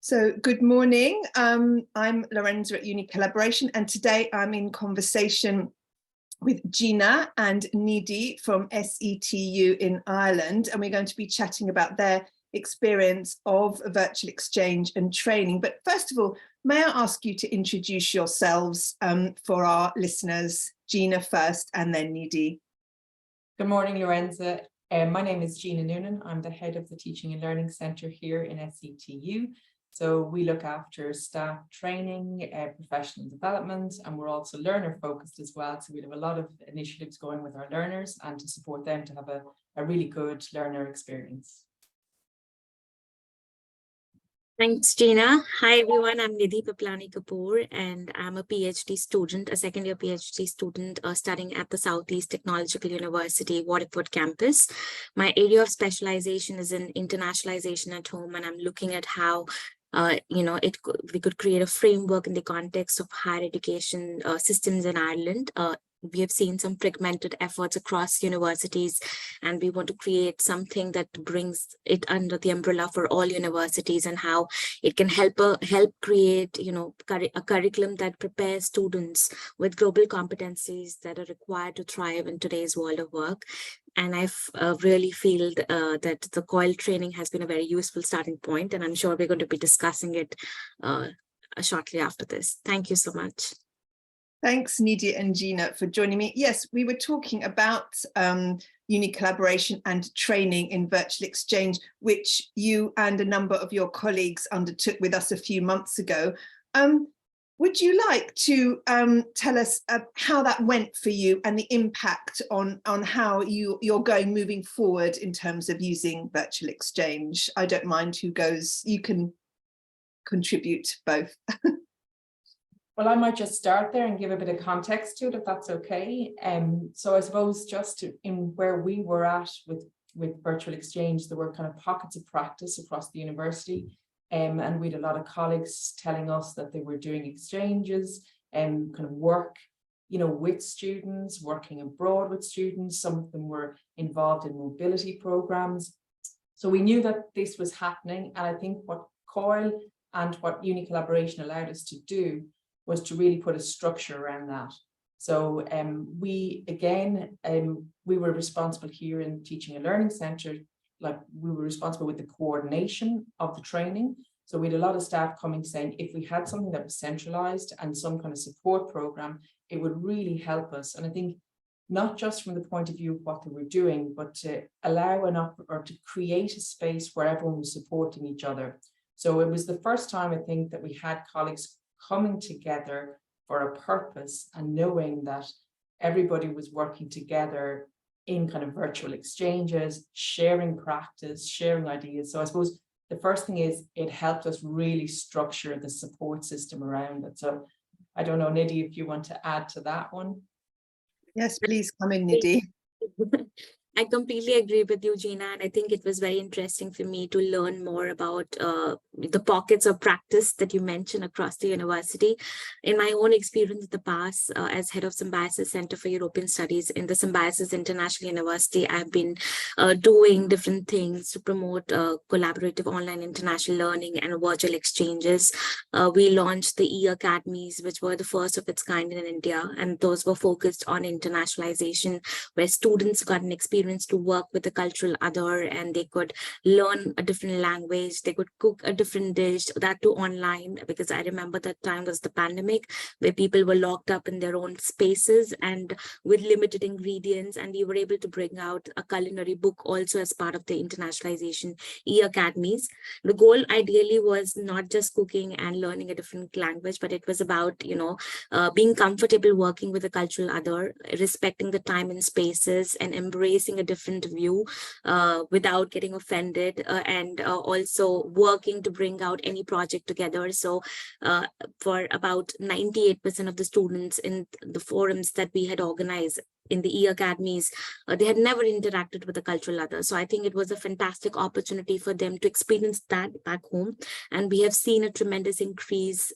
So good morning. I'm Lorenza at UNICollaboration, and today I'm in conversation with Gina and Nidhi from SETU in Ireland, and we're going to be chatting about their experience of virtual exchange and training. But first of all, may I ask you to introduce yourselves for our listeners? Gina first and then Nidhi. Good morning, Lorenza. My name is Gina Noonan. I'm the head of the Teaching and Learning Centre here in SETU. So we look after staff training, professional development, and we're also learner focused as well. So we have a lot of initiatives going with our learners and to support them to have a really good learner experience. Thanks, Gina. Hi, everyone. I'm Nidhi Piplani Kapur, and I'm a PhD student, a second-year PhD student studying at the Southeast Technological University, Waterford campus. My area of specialization is in internationalization at home, and I'm looking at how we could create a framework in the context of higher education systems in Ireland. We have seen some fragmented efforts across universities, and we want to create something that brings it under the umbrella for all universities, and how it can help create, a curriculum that prepares students with global competencies that are required to thrive in today's world of work. And I really feel that the COIL training has been a very useful starting point, and I'm sure we're going to be discussing it shortly after this. Thank you so much. Thanks, Nidhi and Gina, for joining me. Yes, we were talking about UNICollaboration and training in virtual exchange, which you and a number of your colleagues undertook with us a few months ago. Would you like to tell us how that went for you and the impact on how you're going moving forward in terms of using virtual exchange? I don't mind who goes. You can contribute both. Well, I might just start there and give a bit of context to it, if that's okay. So I suppose just in where we were at with virtual exchange, there were kind of pockets of practice across the university. And we had a lot of colleagues telling us that they were doing exchanges and kind of work, with students, working abroad with students. Some of them were involved in mobility programs. So we knew that this was happening. And I think what COIL and what UNICollaboration allowed us to do was to really put a structure around that. So we were responsible here in Teaching and Learning Centre, we were responsible with the coordination of the training. So we had a lot of staff coming saying, if we had something that was centralized and some kind of support program, it would really help us. And I think not just from the point of view of what they were doing, but to allow or to create a space where everyone was supporting each other. So it was the first time, I think, that we had colleagues coming together for a purpose and knowing that everybody was working together in kind of virtual exchanges, sharing practice, sharing ideas. So I suppose the first thing is it helped us really structure the support system around it. So I don't know, Nidhi, if you want to add to that one. Yes, please come in, Nidhi. I completely agree with you, Gina, and I think it was very interesting for me to learn more about the pockets of practice that you mentioned across the university. In my own experience in the past, as head of Symbiosis Center for European Studies in the Symbiosis International University, I've been doing different things to promote collaborative online international learning and virtual exchanges. We launched the e-academies, which were the first of its kind in India, and those were focused on internationalization, where students got an experience to work with the cultural other, and they could learn a different language, they could cook a different dish, that too online, because I remember that time was the pandemic where people were locked up in their own spaces and with limited ingredients, and we were able to bring out a culinary book also as part of the internationalization e-academies. The goal ideally was not just cooking and learning a different language, but it was about being comfortable working with a cultural other, respecting the time and spaces, and embracing a different view without getting offended, and also working to bring out any project together. So for about 98% of the students in the forums that we had organized in the e-academies, they had never interacted with a cultural other. So I think it was a fantastic opportunity for them to experience that back home. And we have seen a tremendous increase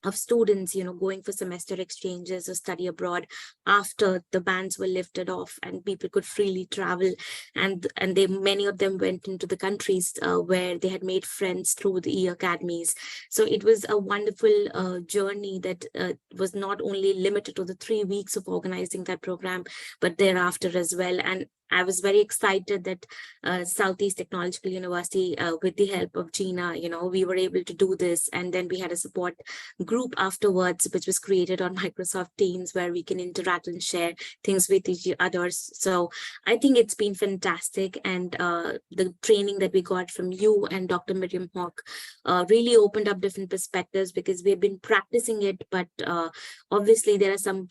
of students, going for semester exchanges or study abroad after the bans were lifted off and people could freely travel, and many of them went into the countries where they had made friends through the e-academies. So it was a wonderful journey that was not only limited to the 3 weeks of organizing that program, but thereafter as well. And I was very excited that Southeast Technological University, with the help of Gina, we were able to do this. And then we had a support group afterwards, which was created on Microsoft Teams, where we can interact and share things with each others. So I think it's been fantastic. And the training that we got from you and Dr. Miriam Hawk really opened up different perspectives, because we have been practicing it. But obviously, there are some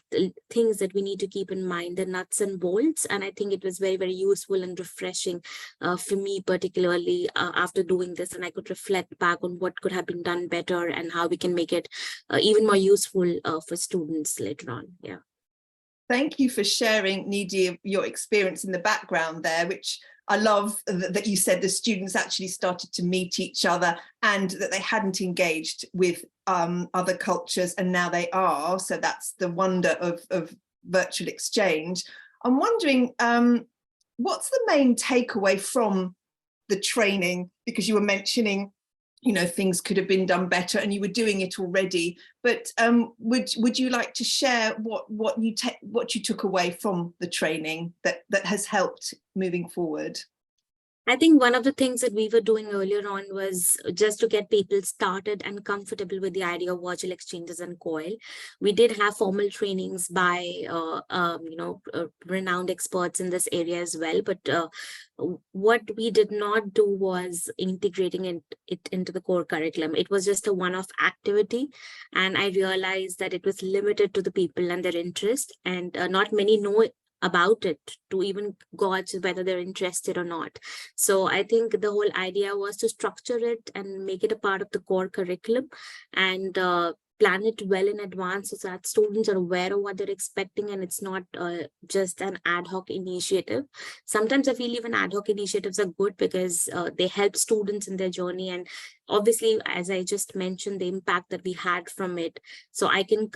things that we need to keep in mind, the nuts and bolts. And I think it was very, very useful and refreshing for me, particularly after doing this. And I could reflect back on what could have been done better and how we can make it even more useful for students later on. Yeah. Thank you for sharing, Nidhi, your experience in the background there, which I love that you said the students actually started to meet each other and that they hadn't engaged with other cultures, and now they are. So that's the wonder of virtual exchange. I'm wondering, what's the main takeaway from the training? Because you were mentioning, things could have been done better, and you were doing it already. But would you like to share what you took away from the training that has helped moving forward? I think one of the things that we were doing earlier on was just to get people started and comfortable with the idea of virtual exchanges and COIL. We did have formal trainings by, renowned experts in this area as well. But what we did not do was integrating it into the core curriculum. It was just a one-off activity. And I realized that it was limited to the people and their interest. And not many know about it to even gauge whether they're interested or not. So I think the whole idea was to structure it and make it a part of the core curriculum, and plan it well in advance so that students are aware of what they're expecting, and it's not just an ad hoc initiative. Sometimes I feel even ad hoc initiatives are good because they help students in their journey, and obviously, as I just mentioned, the impact that we had from it. So I can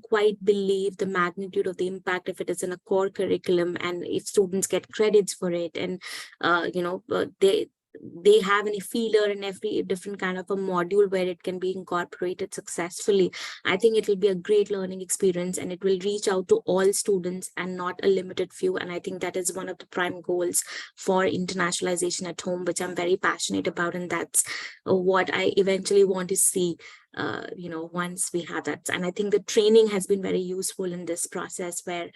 quite believe the magnitude of the impact if it is in a core curriculum, and if students get credits for it, and they have any feeler in every different kind of a module where it can be incorporated successfully. I think it will be a great learning experience, and it will reach out to all students and not a limited few. And I think that is one of the prime goals for internationalization at home, which I'm very passionate about. And that's what I eventually want to see once we have that. And I think the training has been very useful in this process, where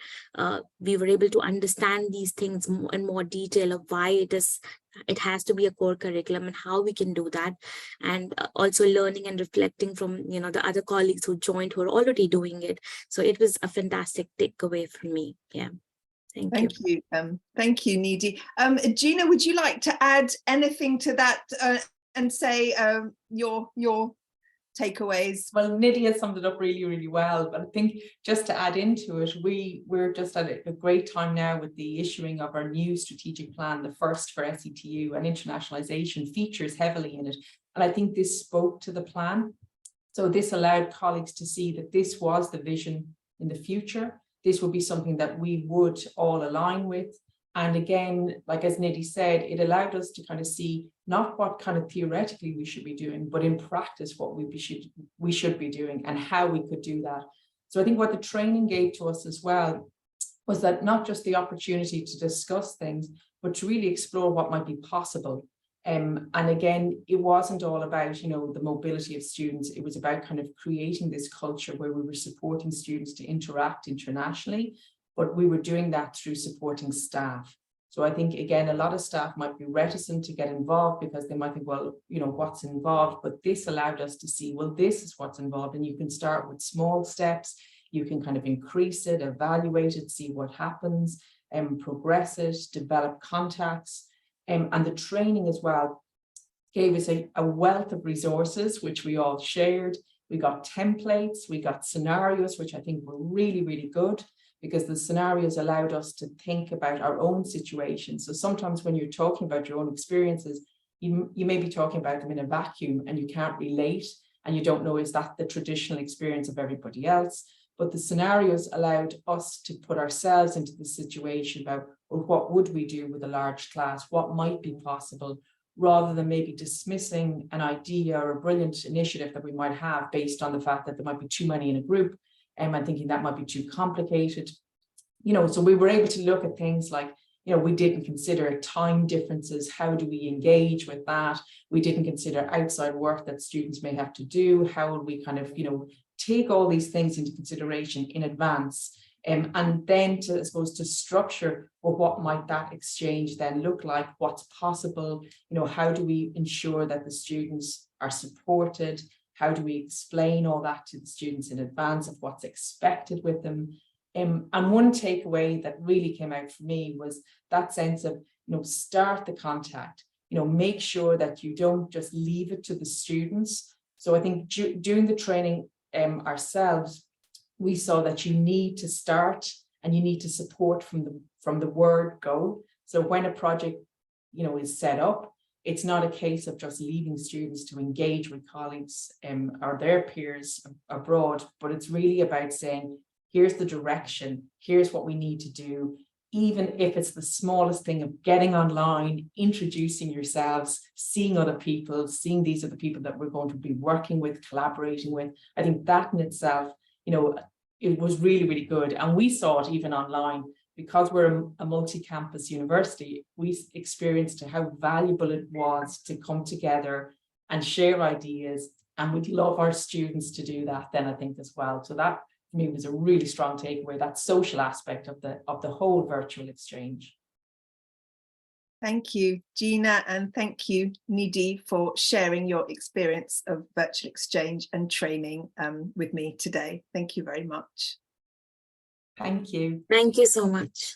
we were able to understand these things in more detail of why it has to be a core curriculum and how we can do that. And also learning and reflecting from, the other colleagues who joined who are already doing it. So it was a fantastic takeaway for me. Yeah. Thank you. Thank you, Nidhi. Gina, would you like to add anything to that and say your takeaways? Well, Nidhi has summed it up really, really well, but I think just to add into it, we're just at a great time now with the issuing of our new strategic plan, the first for SETU, and internationalization features heavily in it. And I think this spoke to the plan. So this allowed colleagues to see that this was the vision in the future. This would be something that we would all align with. And again, like as Nidhi said, it allowed us to kind of see not what kind of theoretically we should be doing, but in practice what we should be doing and how we could do that. So I think what the training gave to us as well was that not just the opportunity to discuss things, but to really explore what might be possible. And again, it wasn't all about, the mobility of students. It was about kind of creating this culture where we were supporting students to interact internationally, but we were doing that through supporting staff. So I think, again, a lot of staff might be reticent to get involved because they might think, well, what's involved? But this allowed us to see, well, this is what's involved. And you can start with small steps. You can kind of increase it, evaluate it, see what happens, progress it, develop contacts. And the training as well gave us a wealth of resources, which we all shared. We got templates, we got scenarios, which I think were really, really good, because the scenarios allowed us to think about our own situations. So sometimes when you're talking about your own experiences, you may be talking about them in a vacuum and you can't relate. and you don't know, is that the traditional experience of everybody else? But the scenarios allowed us to put ourselves into the situation about, well, what would we do with a large class? What might be possible, rather than maybe dismissing an idea or a brilliant initiative that we might have based on the fact that there might be too many in a group, and thinking that might be too complicated. You know, so we were able to look at things like, you know, we didn't consider time differences. How do we engage with that? We didn't consider outside work that students may have to do. How would we kind of, you know, take all these things into consideration in advance, and then to, I suppose, to structure, well, what might that exchange then look like? What's possible? You know, how do we ensure that the students are supported? How do we explain all that to the students in advance of what's expected with them? And one takeaway that really came out for me was that sense of, you know, start the contact, you know, make sure that you don't just leave it to the students. So I think during the training ourselves, we saw that you need to start and you need to support from the word go. So when a project, you know, is set up, it's not a case of just leaving students to engage with colleagues or their peers abroad, but it's really about saying, here's the direction, here's what we need to do, even if it's the smallest thing of getting online, introducing yourselves, seeing other people, seeing these are the people that we're going to be working with, collaborating with. I think that in itself, you know, it was really, really good. And we saw it even online, because we're a multi-campus university, we experienced how valuable it was to come together and share ideas. And we'd love our students to do that then, I think, as well. So that, for me, was a really strong takeaway, that social aspect of the whole virtual exchange. Thank you, Gina, and thank you, Nidhi, for sharing your experience of virtual exchange and training with me today. Thank you very much. Thank you. Thank you so much.